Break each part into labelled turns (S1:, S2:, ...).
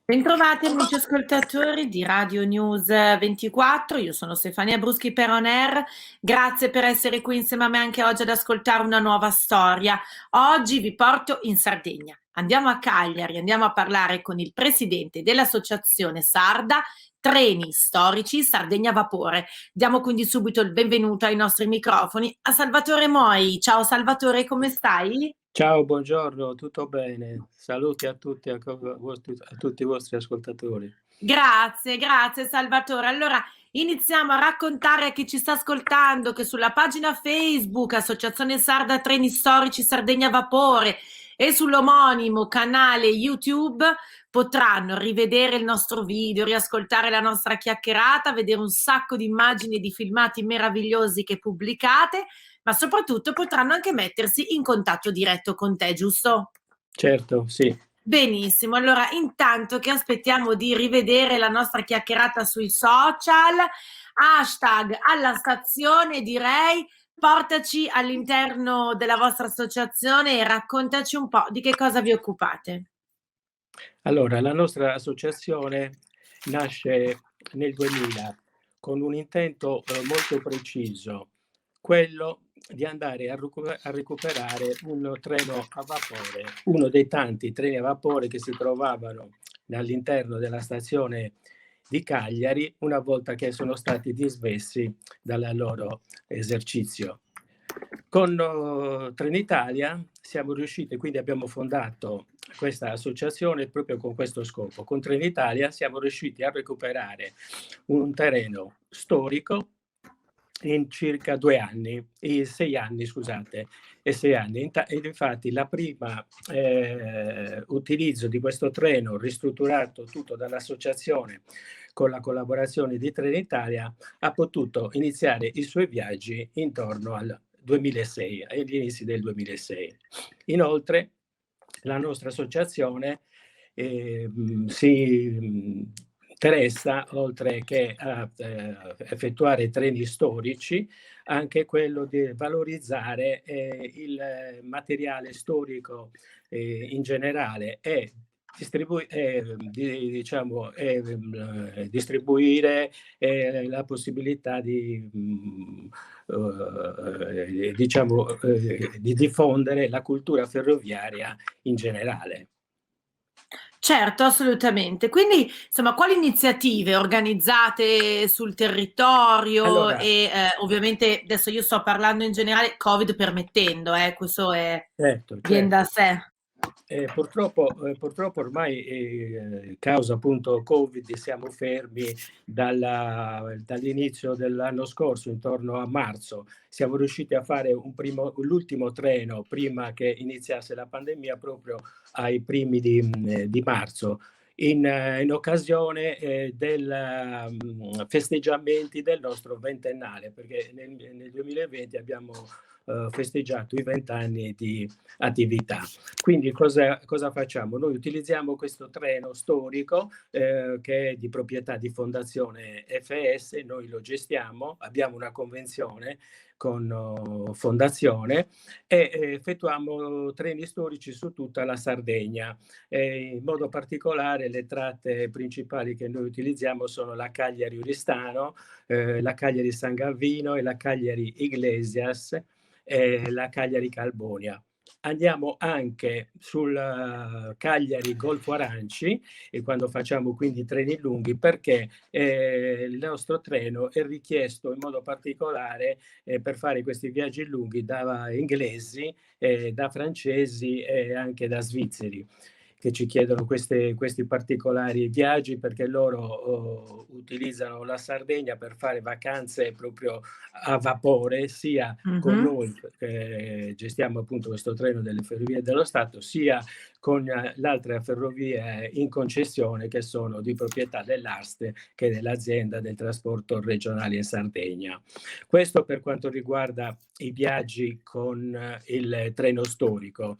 S1: Bentrovati amici ascoltatori di Radio News 24, io sono Stefania Bruschi per On Air, grazie per essere qui insieme a me anche oggi ad ascoltare una nuova storia. Oggi vi porto in Sardegna, andiamo a Cagliari, andiamo a parlare con il presidente dell'associazione sarda Treni Storici Sardegna Vapore. Diamo quindi subito il benvenuto ai nostri microfoni a Salvatore Moi. Ciao Salvatore, come stai?
S2: Ciao, buongiorno, tutto bene? Saluti a tutti, a tutti i vostri ascoltatori.
S1: Grazie Salvatore. Allora iniziamo a raccontare a chi ci sta ascoltando che sulla pagina Facebook Associazione Sarda Treni Storici Sardegna Vapore e sull'omonimo canale YouTube potranno rivedere il nostro video, riascoltare la nostra chiacchierata, vedere un sacco di immagini e di filmati meravigliosi che pubblicate, ma soprattutto potranno anche mettersi in contatto diretto con te, giusto?
S2: Certo, sì.
S1: Benissimo, allora intanto che aspettiamo di rivedere la nostra chiacchierata sui social, hashtag alla stazione direi, portaci all'interno della vostra associazione e raccontaci un po' di che cosa vi occupate.
S2: Allora, la nostra associazione nasce nel 2000 con un intento molto preciso, quello di andare a recuperare un treno a vapore, uno dei tanti treni a vapore che si trovavano all'interno della stazione di Cagliari una volta che sono stati dismessi dal loro esercizio. Con Trenitalia siamo riusciti, quindi abbiamo fondato questa associazione proprio con questo scopo. Con Trenitalia siamo riusciti a recuperare un terreno storico in circa 2 anni, 6 anni, scusate, e 6 anni. Ed infatti la prima utilizzo di questo treno ristrutturato tutto dall'associazione con la collaborazione di Trenitalia ha potuto iniziare i suoi viaggi intorno al 2006, agli inizi del 2006. Inoltre la nostra associazione si interessa, oltre che a effettuare treni storici, anche quello di valorizzare il materiale storico in generale e distribuire la possibilità di di diffondere la cultura ferroviaria in generale.
S1: Certo, assolutamente. Quindi, insomma, quali iniziative organizzate sul territorio
S2: Allora,
S1: e ovviamente adesso io sto parlando in generale, Covid permettendo, questo viene
S2: certo.
S1: da sé.
S2: Purtroppo ormai, causa appunto Covid, siamo fermi dall'inizio dell'anno scorso, intorno a marzo. Siamo riusciti a fare l'ultimo treno prima che iniziasse la pandemia, proprio ai primi di marzo, in occasione del festeggiamenti del nostro ventennale, perché nel 2020 abbiamo festeggiato i 20 anni di attività. Quindi cosa facciamo? Noi utilizziamo questo treno storico che è di proprietà di Fondazione FS, noi lo gestiamo, abbiamo una convenzione con Fondazione e effettuiamo treni storici su tutta la Sardegna. In modo particolare le tratte principali che noi utilizziamo sono la Cagliari-Oristano, la Cagliari-San Gavino e la Cagliari-Iglesias e la Cagliari-Calbonia. Andiamo anche sul Cagliari Golfo Aranci, e quando facciamo quindi treni lunghi, perché il nostro treno è richiesto in modo particolare per fare questi viaggi lunghi da inglesi, da francesi e anche da svizzeri, che ci chiedono questi particolari viaggi, perché loro utilizzano la Sardegna per fare vacanze proprio a vapore, sia con noi che gestiamo appunto questo treno delle Ferrovie dello Stato, sia con le altre ferrovie in concessione che sono di proprietà dell'Aste, che è dell'azienda del trasporto regionale in Sardegna. Questo per quanto riguarda i viaggi con il treno storico,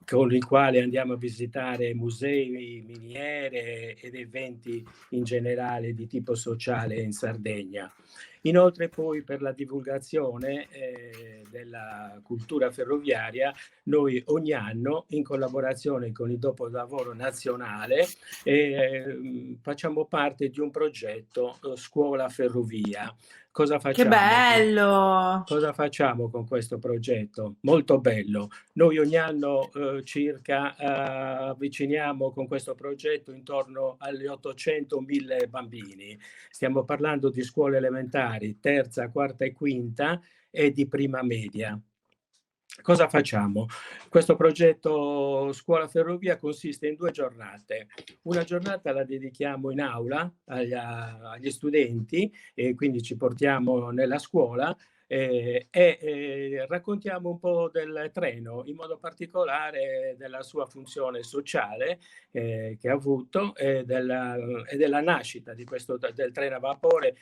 S2: con il quale andiamo a visitare musei, miniere ed eventi in generale di tipo sociale in Sardegna. Inoltre poi per la divulgazione della cultura ferroviaria noi ogni anno in collaborazione con il Dopolavoro Nazionale facciamo parte di un progetto Scuola Ferrovia. Cosa
S1: Che
S2: facciamo?
S1: bello!
S2: Cosa facciamo con questo progetto? Molto bello. Noi ogni anno circa avviciniamo con questo progetto intorno agli 800.000 bambini. Stiamo parlando di scuole elementari, terza, quarta e quinta e di prima media. Cosa facciamo? Questo progetto Scuola Ferrovia consiste in 2 giornate. Una giornata la dedichiamo in aula agli studenti, e quindi ci portiamo nella scuola raccontiamo un po' del treno, in modo particolare della sua funzione sociale che ha avuto e della nascita del treno a vapore.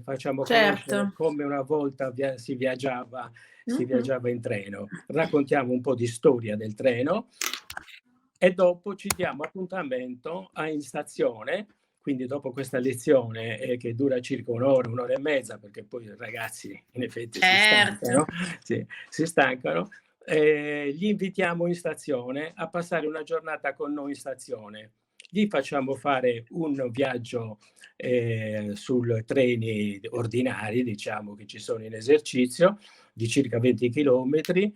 S2: Facciamo conoscere
S1: Certo.
S2: come una volta si viaggiava
S1: Mhm.
S2: in treno. Raccontiamo un po' di storia del treno e dopo ci diamo appuntamento in stazione. Quindi dopo questa lezione che dura circa un'ora e mezza, perché poi i ragazzi in effetti
S1: Certo.
S2: si stancano, li invitiamo in stazione a passare una giornata con noi in stazione. Gli facciamo fare un viaggio sui treni ordinari, diciamo, che ci sono in esercizio, di circa 20 chilometri,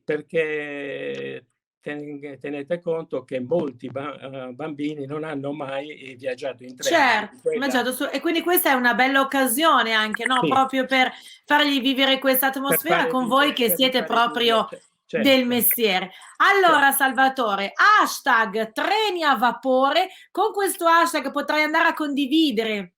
S2: perché tenete conto che molti bambini non hanno mai viaggiato in treno.
S1: Certo, e quindi questa è una bella occasione anche, no?
S2: Sì,
S1: Proprio per fargli vivere questa
S2: per
S1: atmosfera
S2: fare
S1: con voi
S2: vivere,
S1: che siete proprio del
S2: certo,
S1: mestiere.
S2: certo.
S1: Allora, Salvatore, hashtag treni a vapore, con questo hashtag potrai andare a condividere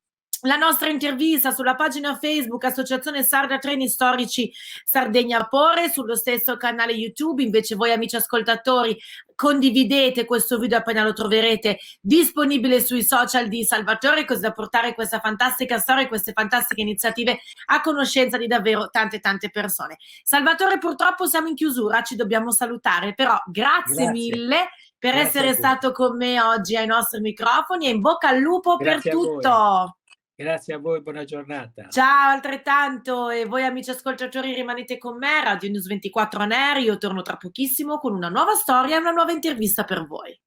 S1: la nostra intervista sulla pagina Facebook Associazione Sarda Treni Storici Sardegna Vapore, sullo stesso canale YouTube. Invece voi amici ascoltatori condividete questo video appena lo troverete disponibile sui social di Salvatore, così da portare questa fantastica storia e queste fantastiche iniziative a conoscenza di davvero tante persone. Salvatore, purtroppo siamo in chiusura, ci dobbiamo salutare, però grazie
S2: Grazie,
S1: mille per
S2: grazie a
S1: essere
S2: voi.
S1: stato con me oggi ai nostri microfoni e in bocca al lupo per
S2: Grazie a voi.
S1: tutto.
S2: Grazie a voi, buona giornata.
S1: Ciao, altrettanto, e voi amici ascoltatori rimanete con me, Radio News 24 On Air, io torno tra pochissimo con una nuova storia e una nuova intervista per voi.